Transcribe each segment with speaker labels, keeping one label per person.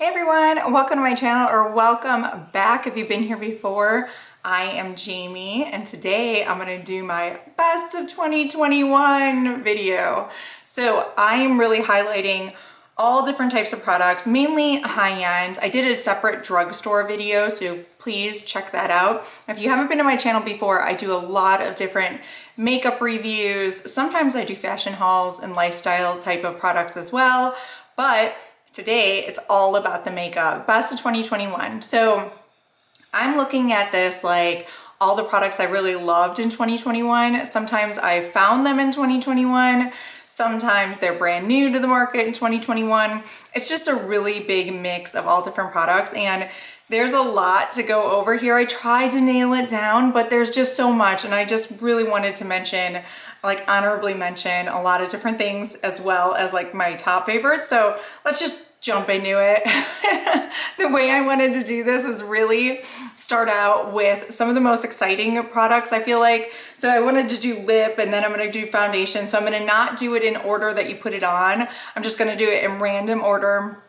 Speaker 1: Hey everyone, welcome to my channel, or welcome back if you've been here before. I am Jamie and today I'm going to do my best of 2021 video. So I am really highlighting all different types of products, mainly high-end. I did a separate drugstore video, so please check that out. If you haven't been to my channel before, I do a lot of different makeup reviews. Sometimes I do fashion hauls and lifestyle type of products as well, but today it's all about the makeup, best of 2021. So I'm looking at this like all the products I really loved in 2021. Sometimes I found them in 2021. Sometimes they're brand new to the market in 2021. It's just a really big mix of all different products, and there's a lot to go over here. I tried to nail it down, but there's just so much, and I just really wanted to mention, like honorably mention a lot of different things as well as like my top favorites. So let's just jump into it. The way I wanted to do this is really start out with some of the most exciting products, I feel like. So I wanted to do lip, and then I'm going to do foundation. So I'm going to not do it in order that you put it on. I'm just going to do it in random order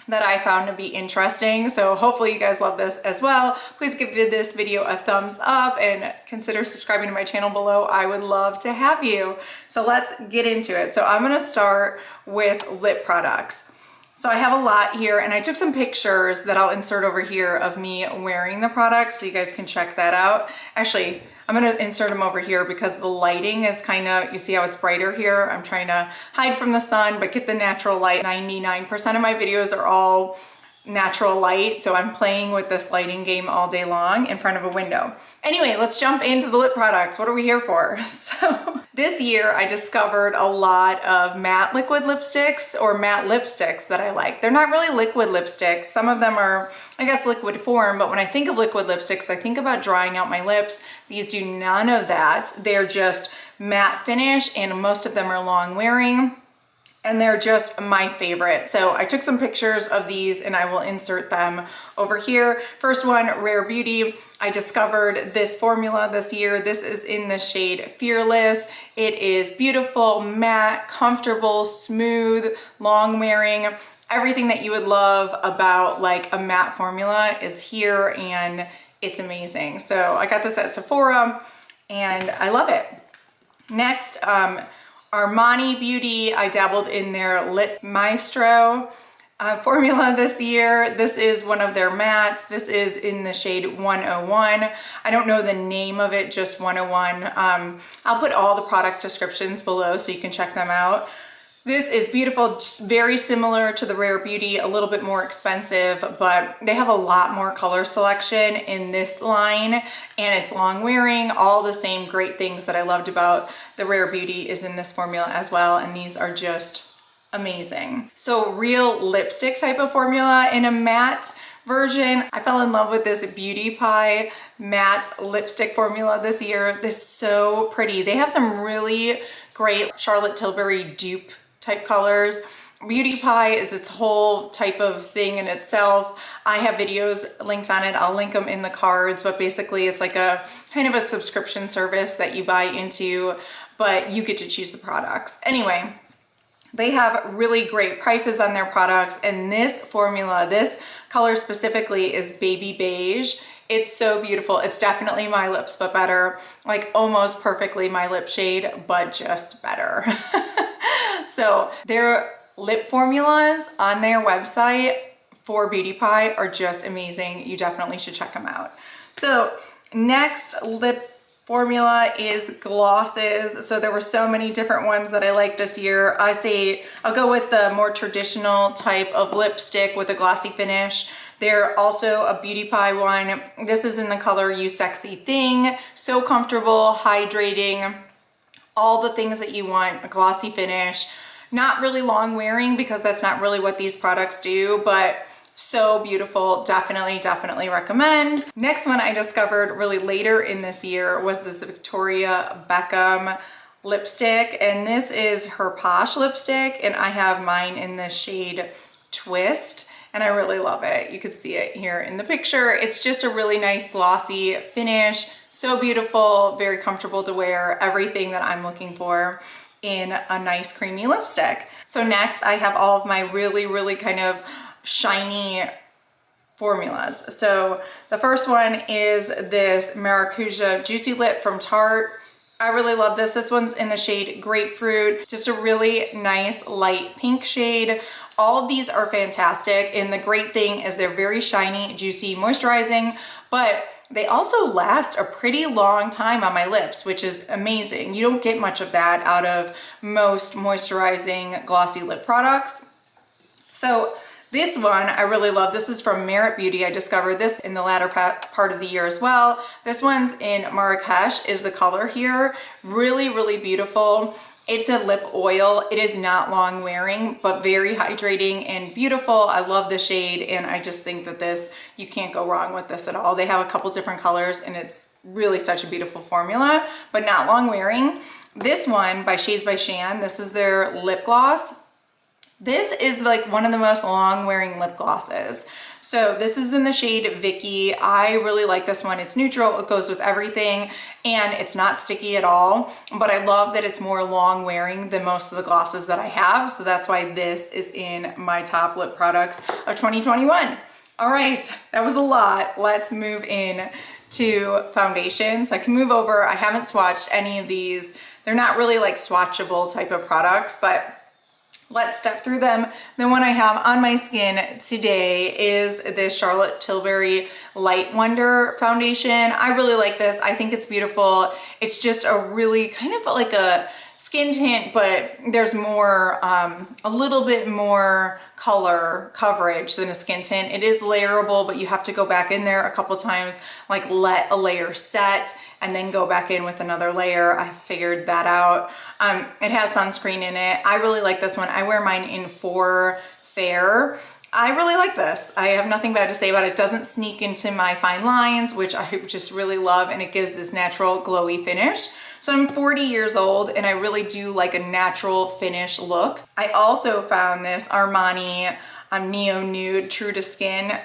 Speaker 1: that I found to be interesting. So hopefully you guys love this as well. Please give this video a thumbs up and consider subscribing to my channel below. I would love to have you. So let's get into it. So I'm going to start with lip products. So I have a lot here, and I took some pictures that I'll insert over here of me wearing the products so you guys can check that out. Actually, I'm going to insert them over here because the lighting is kind of, you see how it's brighter here? I'm trying to hide from the sun, but get the natural light. 99% of my videos are all natural light, so I'm playing with this lighting game all day long in front of a window. Anyway, let's jump into the lip products. What are we here for? So this year I discovered a lot of matte liquid lipsticks, or matte lipsticks that I like. They're not really liquid lipsticks. Some of them are, I guess, liquid form, but when I think of liquid lipsticks, I think about drying out my lips. These do none of that. They're just matte finish, and most of them are long wearing. And they're just my favorite. So I took some pictures of these and I will insert them over here. First one, Rare Beauty. I discovered this formula this year. This is in the shade Fearless. It is beautiful, matte, comfortable, smooth, long wearing. Everything that you would love about like a matte formula is here, and it's amazing. So I got this at Sephora and I love it. Next, Armani Beauty. I dabbled in their Lip Maestro formula this year. This is one of their mattes. This is in the shade 101. I don't know the name of it, just 101. I'll put all the product descriptions below so you can check them out. This is beautiful, just very similar to the Rare Beauty, a little bit more expensive, but they have a lot more color selection in this line, and it's long wearing. All the same great things that I loved about the Rare Beauty is in this formula as well, and these are just amazing. So real lipstick type of formula in a matte version. I fell in love with this Beauty Pie matte lipstick formula this year. This is so pretty. They have some really great Charlotte Tilbury dupe type colors. Beauty Pie is its whole type of thing in itself. I have videos linked on it. I'll link them in the cards, but basically it's like a kind of a subscription service that you buy into, but you get to choose the products. Anyway, they have really great prices on their products, and this formula, this color specifically, is Baby Beige. It's so beautiful. It's definitely my lips, but better. Like almost perfectly my lip shade, but just better. So their lip formulas on their website for Beauty Pie are just amazing. You definitely should check them out. So next lip formula is glosses. So there were so many different ones that I liked this year. I say I'll go with the more traditional type of lipstick with a glossy finish. They're also a Beauty Pie one. This is in the color You Sexy Thing. So comfortable, hydrating, all the things that you want, a glossy finish. Not really long wearing because that's not really what these products do, but so beautiful. Definitely recommend. Next one I discovered really later in this year was this Victoria Beckham lipstick, and this is her Posh lipstick, and I have mine in the shade Twist, and I really love it. You can see it here in the picture. It's just a really nice glossy finish. So beautiful, very comfortable to wear, everything that I'm looking for in a nice creamy lipstick. So next I have all of my really kind of shiny formulas. So the first one is this Maracuja Juicy Lip from Tarte. I really love this. This one's in the shade Grapefruit, just a really nice light pink shade. All of these are fantastic, and the great thing is they're very shiny, juicy, moisturizing, but they also last a pretty long time on my lips, which is amazing. You don't get much of that out of most moisturizing glossy lip products. So this one I really love. This is from Mcgrath Beauty. I discovered this in the latter part of the year as well. This one's in Maracuja is the color here. Really, really beautiful. It's a lip oil. It is not long wearing, but very hydrating and beautiful. I love the shade, and I just think that this, you can't go wrong with this at all. They have a couple different colors, and it's really such a beautiful formula, but not long wearing. This one by Shades by Shan, this is their lip gloss. This is like one of the most long wearing lip glosses. So this is in the shade Vicky. I really like this one. It's neutral, it goes with everything, and it's not sticky at all. But I love that it's more long wearing than most of the glosses that I have. So that's why this is in my top lip products of 2021. All right, that was a lot. Let's move in to foundations. I can move over. I haven't swatched any of these. They're not really like swatchable type of products, but let's step through them. The one I have on my skin today is this Charlotte Tilbury Light Wonder foundation. I really like this. I think it's beautiful. It's just a really kind of like a skin tint, but there's more, a little bit more color coverage than a skin tint. It is layerable, but you have to go back in there a couple times, like let a layer set and then go back in with another layer. I figured that out. It has sunscreen in it. I really like this one. I wear mine in 4 Fair. I really like this. I have nothing bad to say about it. It doesn't sneak into my fine lines, which I just really love, and it gives this natural glowy finish. So I'm 40 years old, and I really do like a natural finish look. I also found this Armani Neo Nude True to Skin.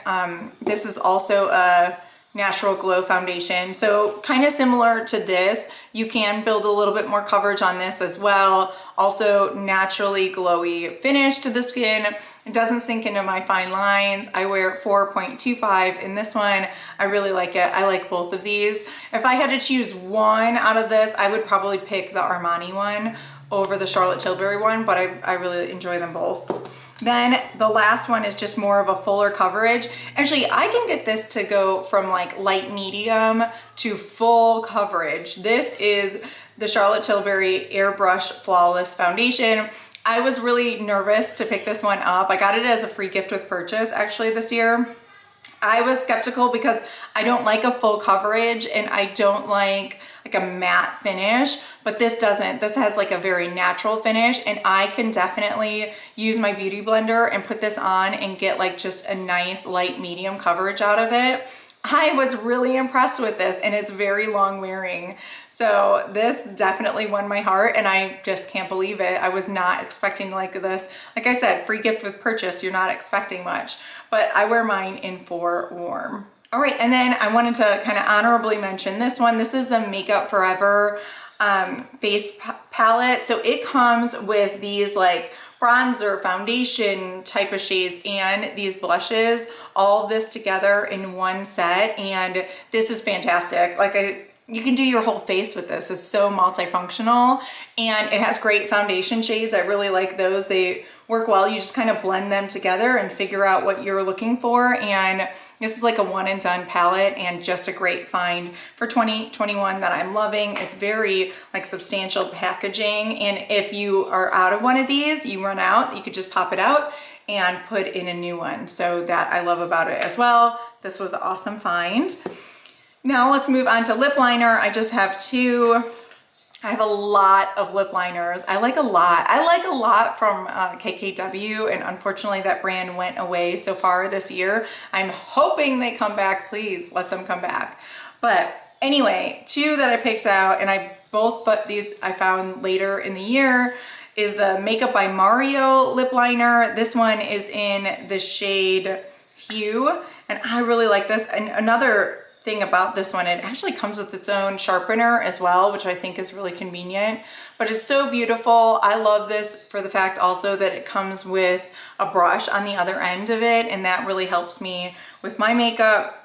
Speaker 1: This is also a natural glow foundation. So kind of similar to this, you can build a little bit more coverage on this as well. Also naturally glowy finish to the skin. It doesn't sink into my fine lines. I wear 4.25 in this one. I really like it. I like both of these. If I had to choose one out of this, I would probably pick the Armani one over the Charlotte Tilbury one, but I really enjoy them both. Then the last one is just more of a fuller coverage. Actually, I can get this to go from like light medium to full coverage. This is the Charlotte Tilbury Airbrush Flawless Foundation. I was really nervous to pick this one up. I got it as a free gift with purchase actually this year. I was skeptical because I don't like a full coverage and I don't like a matte finish, but this doesn't. This has like a very natural finish, and I can definitely use my beauty blender and put this on and get like just a nice light medium coverage out of it. I was really impressed with this, and it's very long wearing. So this definitely won my heart, and I just can't believe it. I was not expecting like this. Like I said, free gift with purchase, you're not expecting much, but I wear mine in 4 Warm. All right, and then I wanted to kind of honorably mention this one. This is the Makeup Forever face palette. So it comes with these like bronzer, foundation type of shades, and these blushes, all of this together in one set. And this is fantastic. You can do your whole face with this. It's so multifunctional, and it has great foundation shades. I really like those. They work well. You just kind of blend them together and figure out what you're looking for. And this is like a one and done palette, and just a great find for 2021 that I'm loving. It's very like substantial packaging. And if you are out of one of these, you run out, you could just pop it out and put in a new one. So that I love about it as well. This was an awesome find. Now let's move on to lip liner. I just have 2. I have a lot of lip liners. I like a lot. I like a lot from KKW, and unfortunately that brand went away so far this year. I'm hoping they come back. Please let them come back. But anyway, 2 that I picked out, and but these I found later in the year, is the Makeup by Mario lip liner. This one is in the shade Hue, and I really like this. And another thing about this one, it actually comes with its own sharpener as well, which I think is really convenient, but it's so beautiful. I love this for the fact also that it comes with a brush on the other end of it, and that really helps me with my makeup.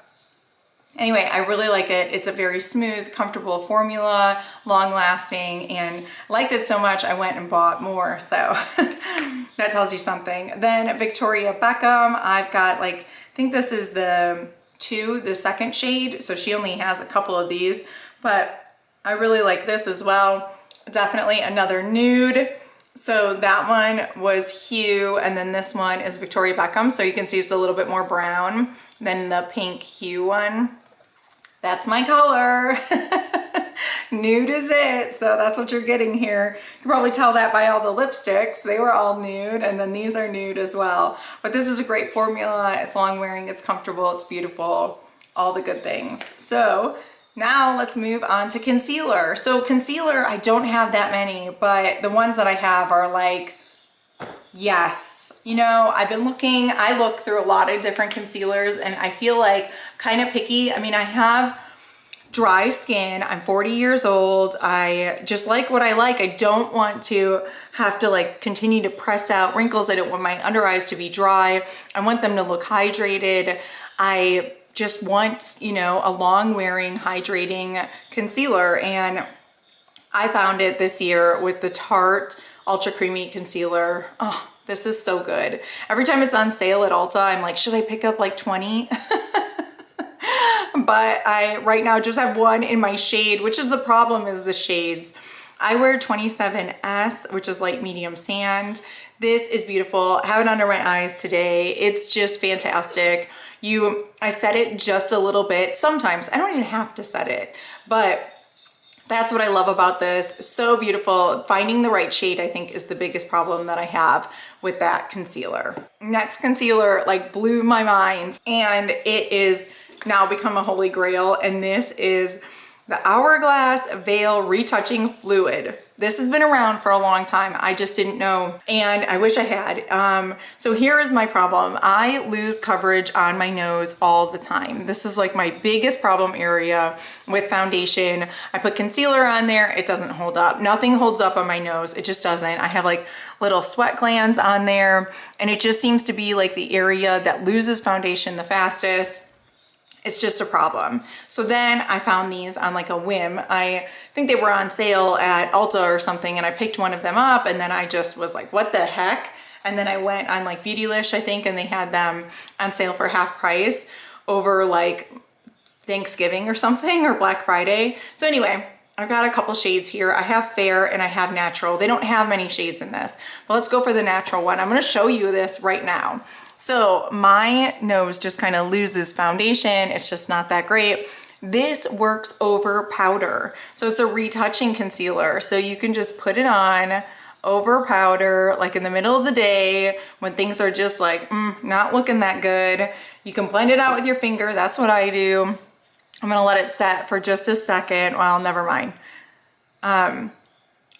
Speaker 1: Anyway, I really like it. It's a very smooth, comfortable formula, long lasting, and I liked it so much I went and bought more, so that tells you something. Then Victoria Beckham, I've got like, I think this is the second shade, so she only has a couple of these, but I really like this as well. Definitely another nude. So that one was Hue, and then this one is Victoria Beckham, so you can see it's a little bit more brown than the pink Hue one. That's my color. Nude is it, so that's what you're getting here. You can probably tell that by all the lipsticks. They were all nude, and then these are nude as well. But this is a great formula. It's long wearing, it's comfortable, it's beautiful, all the good things. So now let's move on to concealer. So concealer, I don't have that many, but the ones that I have are like, yes. You know, I've been looking, I look through a lot of different concealers, and I feel like kind of picky. I mean, I have dry skin. I'm 40 years old. I just like what I like. I don't want to have to like continue to press out wrinkles. I don't want my under eyes to be dry. I want them to look hydrated. I just want, you know, a long wearing hydrating concealer, and I found it this year with the Tarte Ultra Creamy Concealer. Oh, this is so good. Every time it's on sale at Ulta, I'm like, should I pick up like 20? But I right now just have one in my shade, which is the problem, is the shades. I wear 27S, which is light medium sand. This is beautiful. I have it under my eyes today. It's just fantastic. I set it just a little bit. Sometimes I don't even have to set it, but that's what I love about this. So beautiful. Finding the right shade, I think, is the biggest problem that I have with that concealer. Next concealer like blew my mind, and it is now become a holy grail, and this is the Hourglass Veil Retouching Fluid. This has been around for a long time. I just didn't know, and I wish I had. So here is my problem. I lose coverage on my nose all the time. This is like my biggest problem area with foundation. I put concealer on there, it doesn't hold up. Nothing holds up on my nose. It just doesn't. I have like little sweat glands on there, and it just seems to be like the area that loses foundation the fastest. It's just a problem. So then I found these on like a whim. I think they were on sale at Ulta or something, and I picked one of them up, and then I just was like, what the heck? And then I went on like Beautylish, I think, and they had them on sale for half price over like Thanksgiving or something, or Black Friday. So anyway, I've got a couple shades here. I have fair and I have natural. They don't have many shades in this, but let's go for the natural one. I'm gonna show you this right now. So my nose just kind of loses foundation. It's just not that great. This works over powder. So it's a retouching concealer. So you can just put it on over powder, like in the middle of the day when things are just like, not looking that good. You can blend it out with your finger. That's what I do. I'm gonna let it set for just a second. Well, never mind. I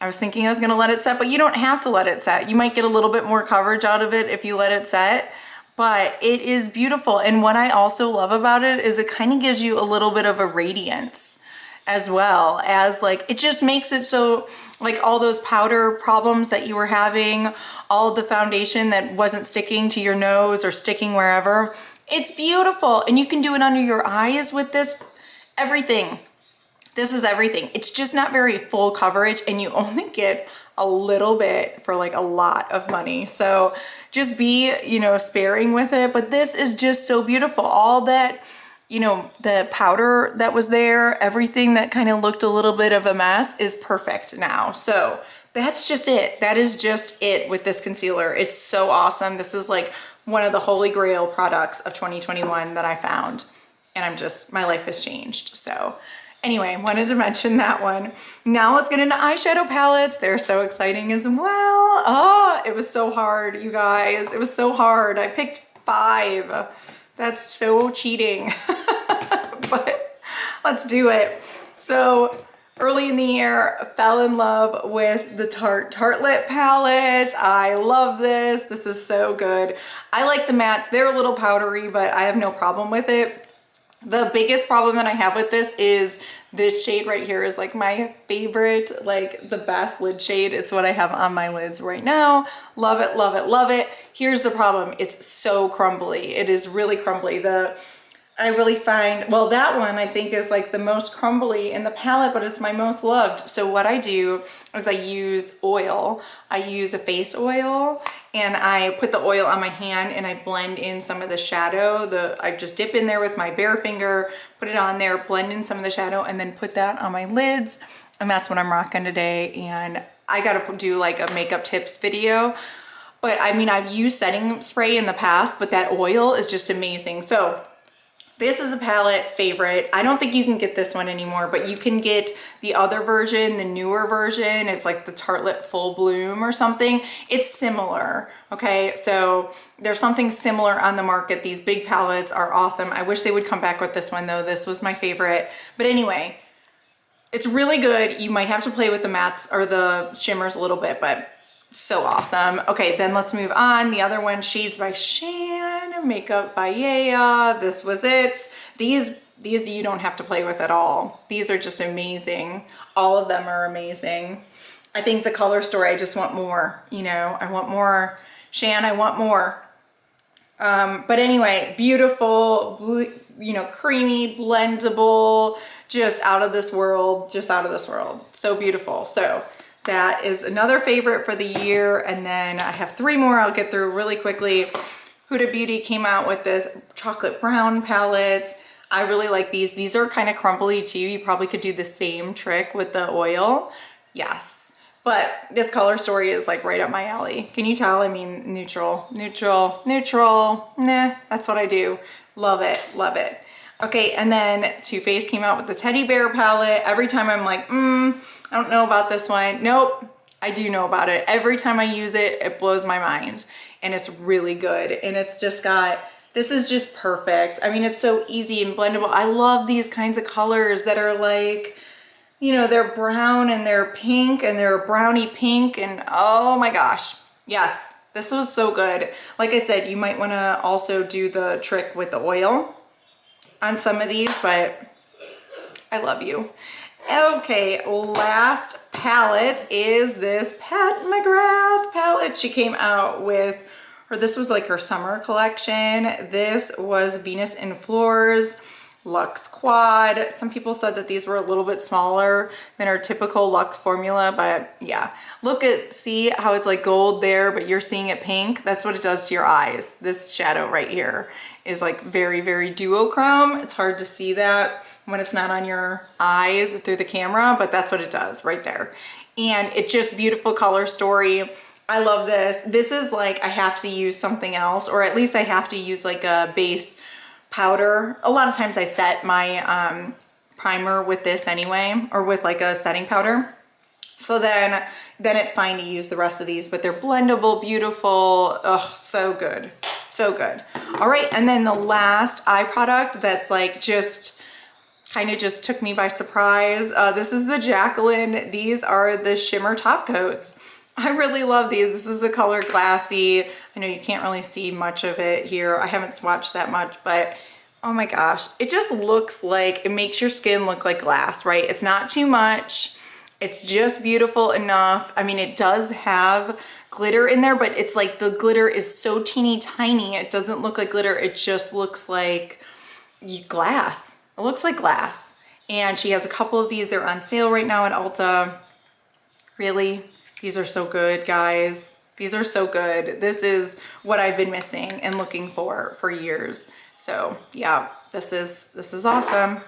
Speaker 1: was thinking I was gonna let it set, but you don't have to let it set. You might get a little bit more coverage out of it if you let it set, but it is beautiful. And what I also love about it is it kind of gives you a little bit of a radiance, as well as like, it just makes it so like all those powder problems that you were having, all of the foundation that wasn't sticking to your nose or sticking wherever, it's beautiful. And you can do it under your eyes with this, everything. This is everything. It's just not very full coverage, and you only get a little bit for like a lot of money. So just be, you know, sparing with it. But this is just so beautiful. All that, you know, the powder that was there, everything that kind of looked a little bit of a mess is perfect now. So that's just it. That is just it with this concealer. It's so awesome. This is like one of the holy grail products of 2021 that I found. And I'm just, my life has changed. So anyway, wanted to mention that one. Now let's get into eyeshadow palettes. They're so exciting as well. Oh, it was so hard, you guys. It was so hard. I picked 5. That's so cheating, but let's do it. So early in the year, fell in love with the Tartlet palette. I love this. This is so good. I like the mattes. They're a little powdery, but I have no problem with it. The biggest problem that I have with this is this shade right here is like my favorite, like the best lid shade. It's what I have on my lids right now. Love it, love it, love it. Here's the problem. It's so crumbly. It is really crumbly. I really find, well, that one I think is like the most crumbly in the palette, but it's my most loved. So what I do is I use oil. I use a face oil and I put the oil on my hand and I blend in some of the shadow. I just dip in there with my bare finger, put it on there, blend in some of the shadow, and then put that on my lids. And that's what I'm rocking today. And I gotta do like a makeup tips video. But I mean, I've used setting spray in the past, but that oil is just amazing. So this is a palette favorite. I don't think you can get this one anymore, but you can get the other version, the newer version. It's like the Tartlet Full Bloom or something. It's similar, okay? So there's something similar on the market. These big palettes are awesome. I wish they would come back with this one though. This was my favorite. But anyway, it's really good. You might have to play with the mattes or the shimmers a little bit, but so awesome. Okay, then let's move on. The other one, Shades by Shan, Makeup by Yaya. This was it. These you don't have to play with at all. These are just amazing. All of them are amazing. I think the color story, I just want more, you know, I want more. Shan, I want more. But anyway, beautiful, you know, creamy, blendable, just out of this world, just out of this world. So beautiful. So that is another favorite for the year. And then I have 3 more I'll get through really quickly. Huda Beauty came out with this chocolate brown palette. I really like these. These are kind of crumbly too. You probably could do the same trick with the oil. Yes. But this color story is like right up my alley. Can you tell? I mean, neutral, neutral, neutral. Nah, that's what I do. Love it, love it. Okay, and then Too Faced came out with the Teddy Bear palette. Every time I'm like, I don't know about this one. Nope, I do know about it. Every time I use it, it blows my mind. And it's really good. And it's just got, this is just perfect. I mean, it's so easy and blendable. I love these kinds of colors that are like, you know, they're brown and they're pink and they're brownie pink and oh my gosh. Yes, this was so good. Like I said, you might wanna also do the trick with the oil on some of these, but I love you. Okay, last palette is this Pat McGrath palette. She came out with, or this was like her summer collection. This was Venus in Fleurs, Luxe Quad. Some people said that these were a little bit smaller than our typical Luxe formula, but yeah. See how it's like gold there, but you're seeing it pink? That's what it does to your eyes. This shadow right here is like very, very duochrome. It's hard to see that when it's not on your eyes through the camera, but that's what it does right there. And it's just beautiful color story. I love this. This is like, I have to use something else, or at least I have to use like a base powder. A lot of times I set my primer with this anyway, or with like a setting powder. So then it's fine to use the rest of these, but they're blendable, beautiful. Oh, so good, so good. All right, and then the last eye product that's like just kind of just took me by surprise. This is the Jacqueline. These are the shimmer top coats. I really love these. This is the color Glassy. I know you can't really see much of it here. I haven't swatched that much, but oh my gosh, it just looks like, it makes your skin look like glass, right? It's not too much. It's just beautiful enough. I mean, it does have glitter in there, but it's like the glitter is so teeny tiny. It doesn't look like glitter. It just looks like glass. It looks like glass. And she has a couple of these. They're on sale right now at Ulta. Really, these are so good, guys. These are so good. This is what I've been missing and looking for years. So yeah, this is awesome.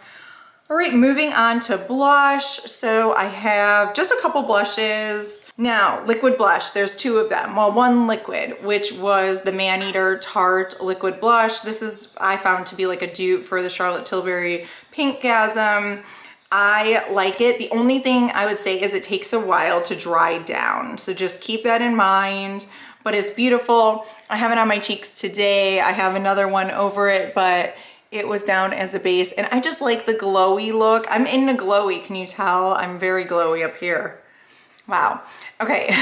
Speaker 1: All right, moving on to blush. So I have just a couple blushes. Now, liquid blush, there's 2 of them. Well, one liquid, which was the Maneater Tarte Liquid Blush. This is, I found to be like a dupe for the Charlotte Tilbury Pinkgasm. I like it. The only thing I would say is it takes a while to dry down. So just keep that in mind, but it's beautiful. I have it on my cheeks today. I have another one over it, but it was down as a base, and I just like the glowy look. I'm into glowy, can you tell? I'm very glowy up here. Wow, okay.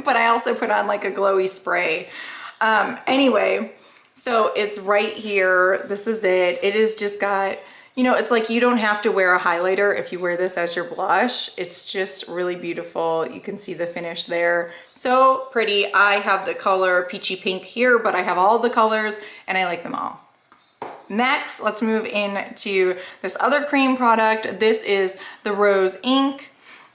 Speaker 1: But I also put on like a glowy spray. Anyway, So it's right here. This is it. It is just got, you know, it's like you don't have to wear a highlighter if you wear this as your blush. It's just really beautiful. You can see the finish there. So pretty. I have the color Peachy Pink here, but I have all the colors and I like them all. Next, let's move into this other cream product. This is the Rose Ink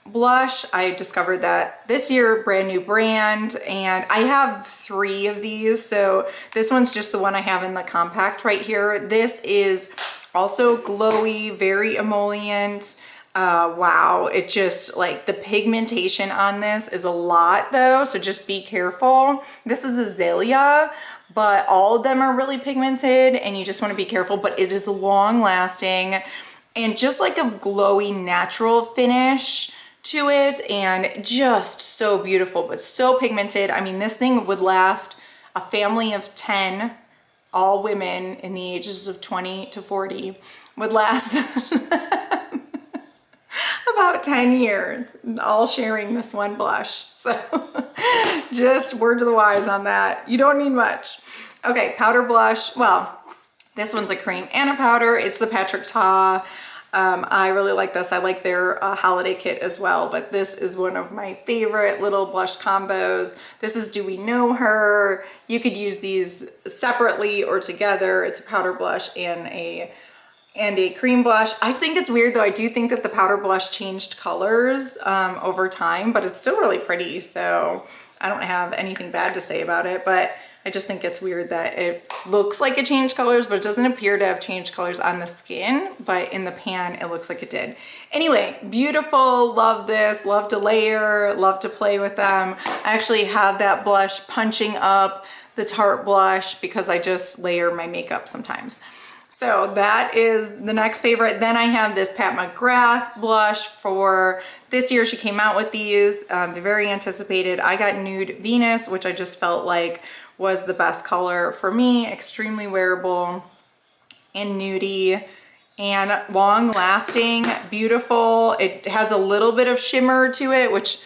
Speaker 1: blush. I discovered that this year, brand new brand, and I have 3 of these. So this one's just the one I have in the compact right here. This is also glowy, very emollient. Wow, it just like the pigmentation on this is a lot though, so just be careful. This is Azalea, but all of them are really pigmented and you just want to be careful, but it is long lasting and just like a glowy natural finish to it and just so beautiful, but so pigmented. I mean, this thing would last a family of 10, all women in the ages of 20 to 40 would last about 10 years, all sharing this one blush. So just word to the wise on that. You don't need much. Okay, powder blush. Well, this one's a cream and a powder. It's the Patrick Ta. I really like this. I like their holiday kit as well, but this is one of my favorite little blush combos. This is Do We Know Her? You could use these separately or together. It's a powder blush and a cream blush. I think it's weird though. I do think that the powder blush changed colors over time, but it's still really pretty. So I don't have anything bad to say about it, but I just think it's weird that it looks like it changed colors, but it doesn't appear to have changed colors on the skin, but in the pan, it looks like it did. Anyway, beautiful, love this, love to layer, love to play with them. I actually have that blush punching up the Tarte blush because I just layer my makeup sometimes. So that is the next favorite. Then I have this Pat McGrath blush for this year. She came out with these, they're very anticipated. I got Nude Venus, which I just felt like was the best color for me. Extremely wearable and nudie and long lasting, beautiful. It has a little bit of shimmer to it, which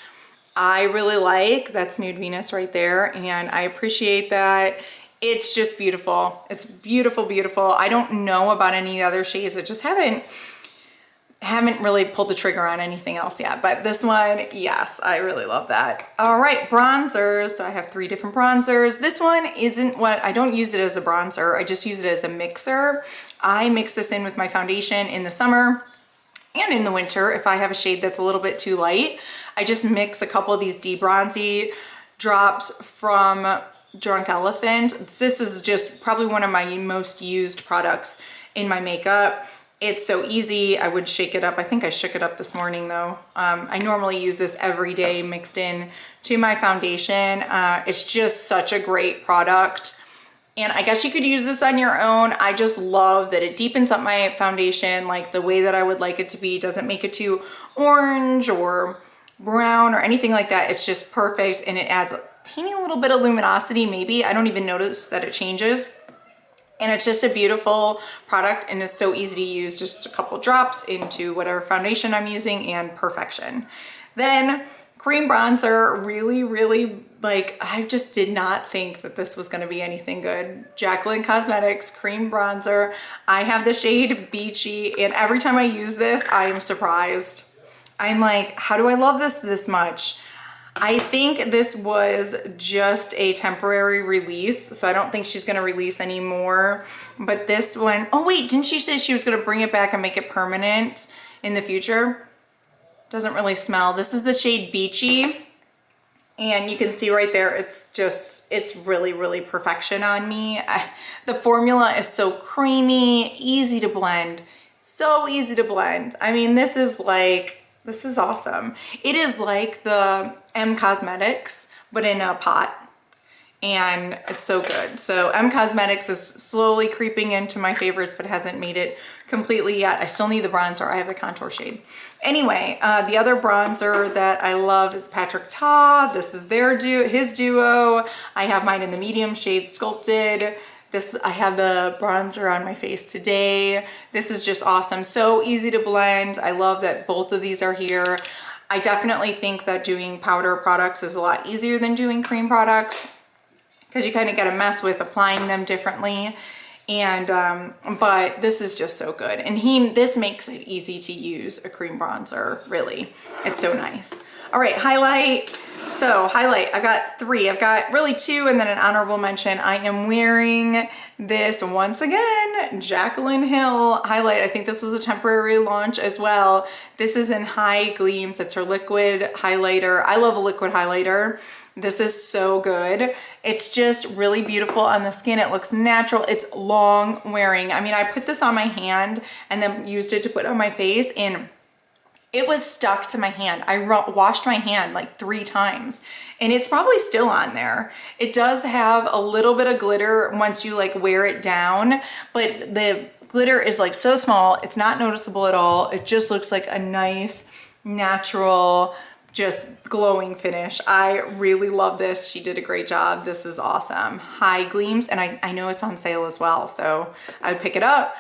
Speaker 1: I really like. That's Nude Venus right there. And I appreciate that. It's just beautiful. It's beautiful, beautiful. I don't know about any other shades. I just haven't really pulled the trigger on anything else yet, but this one, yes, I really love that. All right, bronzers. So I have 3 different bronzers. This one isn't what, I don't use it as a bronzer. I just use it as a mixer. I mix this in with my foundation in the summer and in the winter. If I have a shade that's a little bit too light, I just mix a couple of these de-bronzy drops from Drunk Elephant. This is just probably one of my most used products in my makeup. It's so easy. I would shake it up. I think I shook it up this morning though. I normally use this every day mixed in to my foundation. It's just such a great product. And I guess you could use this on your own. I just love that it deepens up my foundation like the way that I would like it to be. Doesn't make it too orange or brown or anything like that. It's just perfect and it adds a teeny little bit of luminosity maybe. I don't even notice that it changes. And it's just a beautiful product and it's so easy to use. Just a couple drops into whatever foundation I'm using and perfection. Then cream bronzer, really, really like, I just did not think that this was gonna be anything good. Jacqueline Cosmetics cream bronzer. I have the shade Beachy and every time I use this, I am surprised. I'm like, how do I love this much? I think this was just a temporary release, so I don't think she's gonna release any more. But this one, oh wait, didn't she say she was gonna bring it back and make it permanent in the future? Doesn't really smell. This is the shade Beachy. And you can see right there, it's really, really perfection on me. The formula is so creamy, easy to blend, so easy to blend. I mean, this is awesome. It is like the Cosmetics, but in a pot. And it's so good. So Cosmetics is slowly creeping into my favorites, but hasn't made it completely yet. I still need the bronzer. I have the contour shade. Anyway, the other bronzer that I love is Patrick Ta. This is his duo. I have mine in the medium shade Sculpted. I have the bronzer on my face today. This is just awesome. So easy to blend. I love that both of these are here. I definitely think that doing powder products is a lot easier than doing cream products. because you kind of got to mess with applying them differently. And but this is just so good, and this makes it easy to use a cream bronzer. Really, it's so nice. All right, highlight. So highlight, I've got 3. I've got really 2 and then an honorable mention. I am wearing this once again, Jacqueline Hill highlight. I think this was a temporary launch as well. This is in High Gleams. It's her liquid highlighter. I love a liquid highlighter. This is so good. It's just really beautiful on the skin. It looks natural. It's long wearing. I mean, I put this on my hand and then used it to put on my face, and it was stuck to my hand. I washed my hand like 3 times and it's probably still on there. It does have a little bit of glitter once you like wear it down, but the glitter is like so small. It's not noticeable at all. It just looks like a nice, natural, just glowing finish. I really love this. She did a great job. This is awesome. High Gleams, and I know it's on sale as well, so I would pick it up.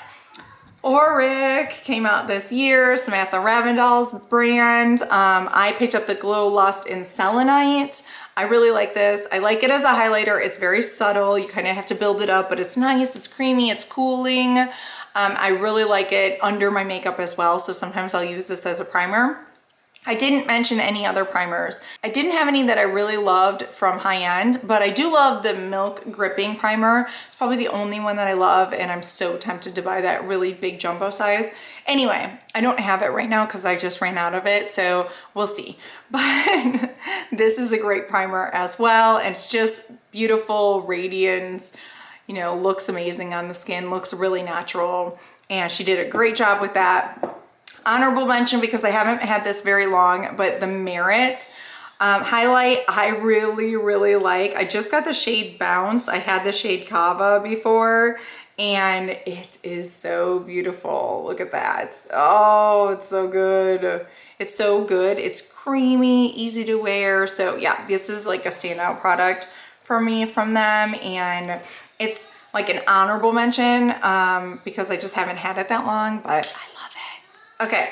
Speaker 1: Auric came out this year, Samantha Ravndal's brand. I picked up the Glow Lust in Selenite. I really like this. I like it as a highlighter. It's very subtle. You kind of have to build it up, but it's nice. It's creamy. It's cooling. I really like it under my makeup as well. So sometimes I'll use this as a primer. I didn't mention any other primers. I didn't have any that I really loved from Highend, but I do love the Milk Gripping Primer. It's probably the only one that I love, and I'm so tempted to buy that really big jumbo size. Anyway, I don't have it right now because I just ran out of it, so we'll see. But this is a great primer as well, and it's just beautiful radiance, you know, looks amazing on the skin, looks really natural, and she did a great job with that. Honorable mention, because I haven't had this very long, but the Merit highlight I really like. I just got the shade Bounce. I had the shade Cava before, and it is so beautiful. Look at that. Oh, it's so good. It's so good. It's creamy, easy to wear. So yeah, this is like a standout product for me from them, and it's like an honorable mention because I just haven't had it that long, but I love it. Okay,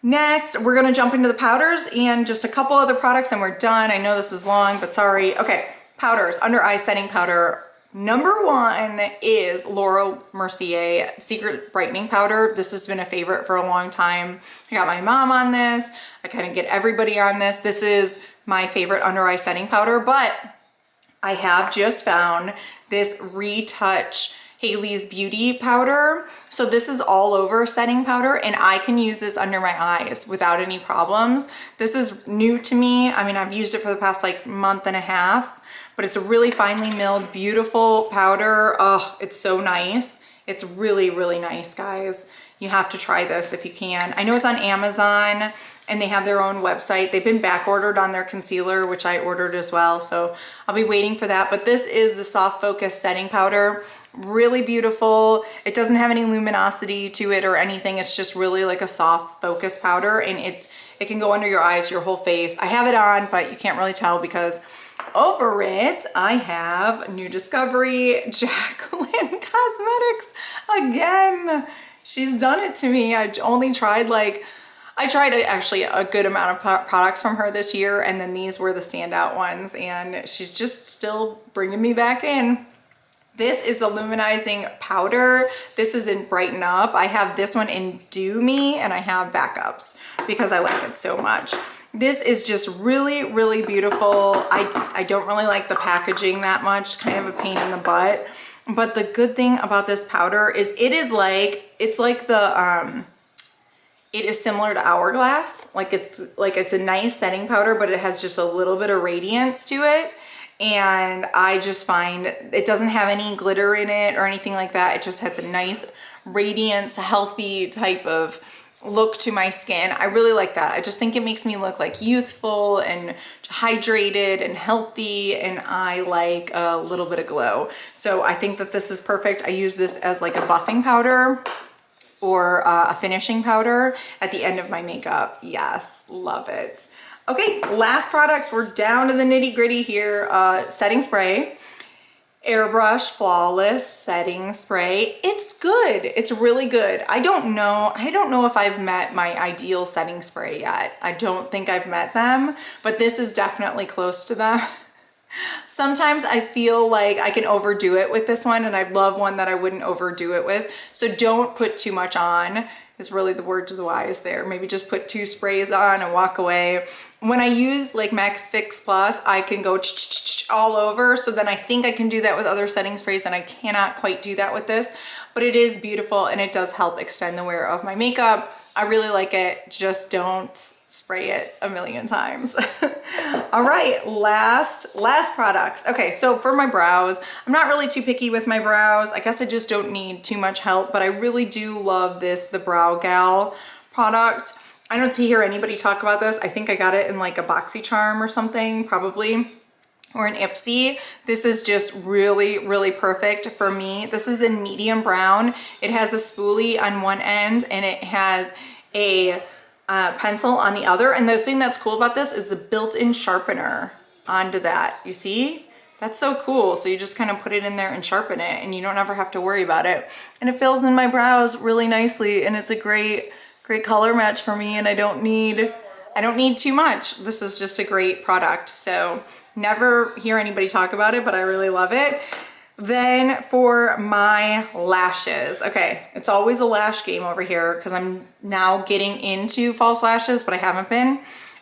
Speaker 1: next we're gonna jump into the powders and just a couple other products and we're done. I know this is long, but sorry. Okay, powders, under eye setting powder. Number 1 is Laura Mercier Secret Brightening Powder. This has been a favorite for a long time. I got my mom on this. I kind of get everybody on this. This is my favorite under eye setting powder, but I have just found this Retouch Hailey's Beauty powder. So this is all over setting powder, and I can use this under my eyes without any problems. This is new to me. I mean, I've used it for the past like month and a half, but it's a really finely milled, beautiful powder. Oh, it's so nice. It's really nice, guys. You have to try this if you can. I know it's on Amazon and they have their own website. They've been back ordered on their concealer, which I ordered as well. So I'll be waiting for that. But this is the Soft Focus Setting Powder. Really beautiful. It doesn't have any luminosity to it or anything. It's just really like a soft focus powder, and it can go under your eyes, your whole face. I have it on, but you can't really tell because over it I have New Discovery Jacqueline Cosmetics again. She's done it to me. I tried actually a good amount of products from her this year, and then these were the standout ones, and she's just still bringing me back in. This is the Luminizing Powder. This is in Brighten Up. I have this one in Do Me, and I have backups because I like it so much. This is just really beautiful. I don't really like the packaging that much, kind of a pain in the butt. But the good thing about this powder is it is similar to Hourglass. It's a nice setting powder, but it has just a little bit of radiance to it. And I just find it doesn't have any glitter in it or anything like that. It just has a nice radiance, healthy type of look to my skin. I really like that. I just think it makes me look like youthful and hydrated and healthy, and I like a little bit of glow. So I think that this is perfect. I use this as like a buffing powder or a finishing powder at the end of my makeup. Yes, love it. Okay, last products. We're down to the nitty gritty here. Setting spray. Airbrush Flawless Setting Spray. It's good. It's really good. I don't know if I've met my ideal setting spray yet. I don't think I've met them, but this is definitely close to them. Sometimes I feel like I can overdo it with this one, and I'd love one that I wouldn't overdo it with. So don't put too much on is really the word to the wise there. Maybe just put 2 sprays on and walk away. When I use like MAC Fix Plus, I can go all over. So then I think I can do that with other setting sprays, and I cannot quite do that with this, but it is beautiful and it does help extend the wear of my makeup. I really like it. Just don't spray it a million times. All right, last products. Okay, so for my brows, I'm not really too picky with my brows. I guess I just don't need too much help, but I really do love this, the Brow Gal product. I don't hear anybody talk about this. I think I got it in like a BoxyCharm or something, probably, or an Ipsy. This is just really, really perfect for me. This is in medium brown. It has a spoolie on one end and it has a pencil on the other. And the thing that's cool about this is the built-in sharpener onto that. You see? That's so cool. So you just kind of put it in there and sharpen it and you don't ever have to worry about it. And it fills in my brows really nicely and it's a great color match for me, and I don't need too much. This is just a great product. So never hear anybody talk about it, but I really love it. Then for my lashes, okay, it's always a lash game over here because I'm now getting into false lashes, but I haven't been.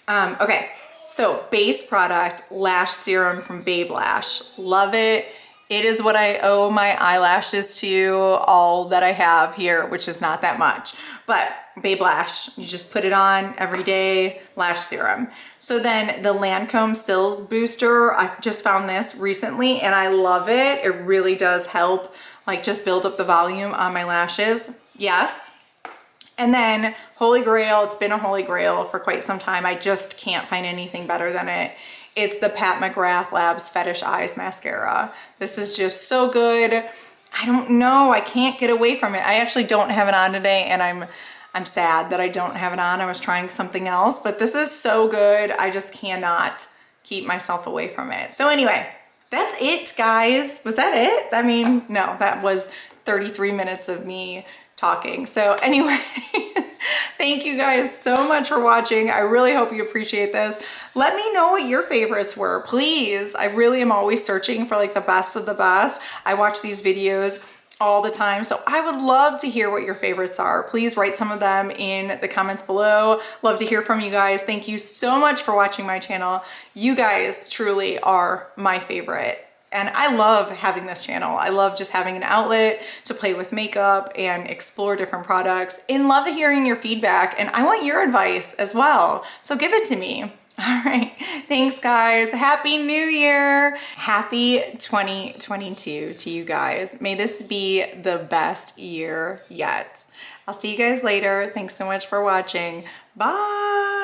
Speaker 1: Okay, so base product, Lash Serum from Babe Lash. Love it. It is what I owe my eyelashes to, all that I have here, which is not that much. But Babe Lash, you just put it on every day, Lash Serum. So then the Lancome Sills Booster, I just found this recently and I love it. It really does help, like, just build up the volume on my lashes. Yes. And then Holy Grail, it's been a Holy Grail for quite some time. I just can't find anything better than it. It's the Pat McGrath Labs Fetish Eyes Mascara. This is just so good. I don't know, I can't get away from it. I actually don't have it on today and I'm sad that I don't have it on. I was trying something else, but this is so good. I just cannot keep myself away from it. So anyway, that's it, guys. Was that it? I mean, no, that was 33 minutes of me talking. So anyway, thank you guys so much for watching. I really hope you appreciate this. Let me know what your favorites were, please. I really am always searching for like the best of the best. I watch these videos all the time, so I would love to hear what your favorites are. Please write some of them in the comments below. Love to hear from you guys. Thank you so much for watching my channel. You guys truly are my favorite. And I love having this channel. I love just having an outlet to play with makeup and explore different products, and love hearing your feedback. And I want your advice as well. So give it to me. All right. Thanks, guys. Happy New Year. Happy 2022 to you guys. May this be the best year yet. I'll see you guys later. Thanks so much for watching. Bye.